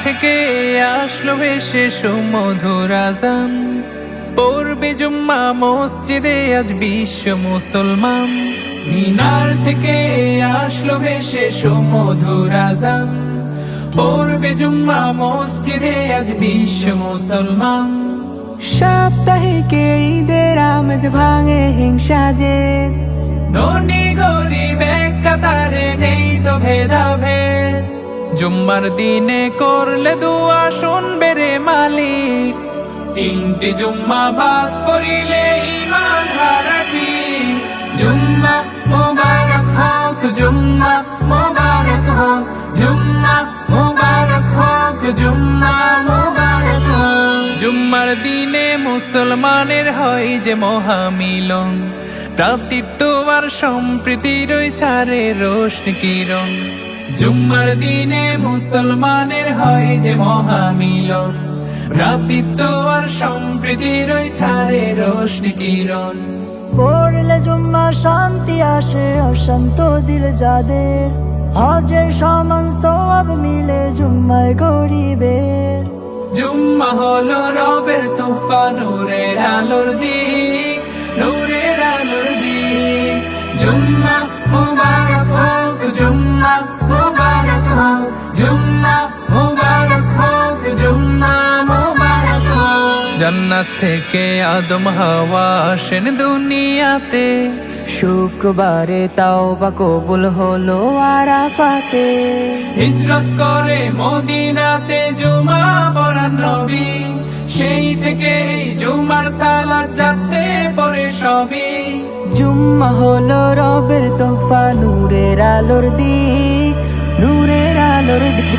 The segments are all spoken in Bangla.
থেকে আসলো ভেসে সুমধুর আজান, পড়বে জুম্মা মসজিদে আজ বিশ্ব মুসলমান। মিনার থেকে আসলো ভেসে সুমধুর আজান, পড়বে জুম্মা মসজিদে আজ বিশ্ব মুসলমান। সাপ্তাহিকে ঈদের আমেজ ভাঙে হিংসা জেদ, ধনী গরিব এক কাতারে নেই তো ভেদাভেদ। জুম্মার দিনে করলে দুয়া শুনবে রে মালিক, তিনটি জুম্মা বাদ পড়িলে ঈমান হারাবি। জুম্মা মুবারক হোক, জুম্মা মুবারক হোক, জুম্মা মুবারক হোক, জুম্মা মুবারক হোক। জুম্মার দিনে মুসলমানের হয় যে মহামিলন, ভ্রাতৃত্ব আর সম্প্রীতির ওই ছাড়ে রোশনি কিরণ। জুম্মার দিনে মুসলমানের হয় যে মহামিলন, ভ্রাতৃত্ব আর সম্প্রীতির ওই ছাড়ে রোশনি কিরণ। পড়লে জুম্মা শান্তি আসে অশান্ত দিল যাদের, হজের সমান সওয়াব মিলে জুম্মায় গরিবের। জুম্মা হলো রবের তোফা, নূরের আলোর দিক, নূরের আলোর দিক। জুম্মা মুবারক হোক, জুম্মা মুবারক হোক, জুম্মা মুবারক হোক, জুম্মা মুবারক হোক। জান্নাত থেকে আদম হাওয়া আসেন দুনিয়াতে, শুক্রবারে তাওবা কবুল হলো আরাফাতে। হিজরত করে মদিনাতে জুমা পড়ান নবী, সেই থেকে এই জুমার সালাত যাচ্ছে পরে সবই। জুম্মা হলো রবের তোফা, নূরের আলোর দিক, নূরের আলোর দিক।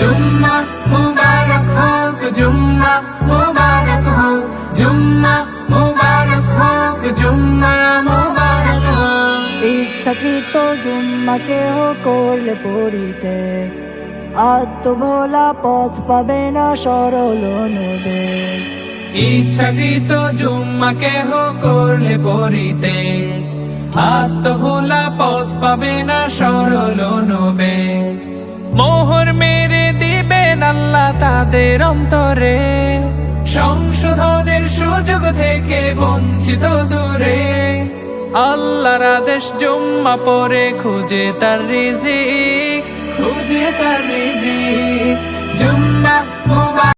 জুম্মা মুবারক হোক, জুম্মা মুবারক হোক, জুম্মা মুবারক হোক, জুম্মা মুবারক হোক। ইচ্ছাকৃত জুম্মাকে করলে পড়িতে, আত্মভোলা পথ পাবে না সরল নদের। ইচ্ছাকৃত জুম্মাকে করলে পড়িতে, আত্মভোলা পথ পাবে না সরল নবে। মোহর মেরে দিবেন আল্লাহ তাদের অন্তরে, সংশোধনের সুযোগ থেকে বঞ্চিত দূরে। আল্লাহর আদেশ জুম্মা পরে খুঁজে তার রিজিক, খুঁজে তার রিজিক। জুম্মা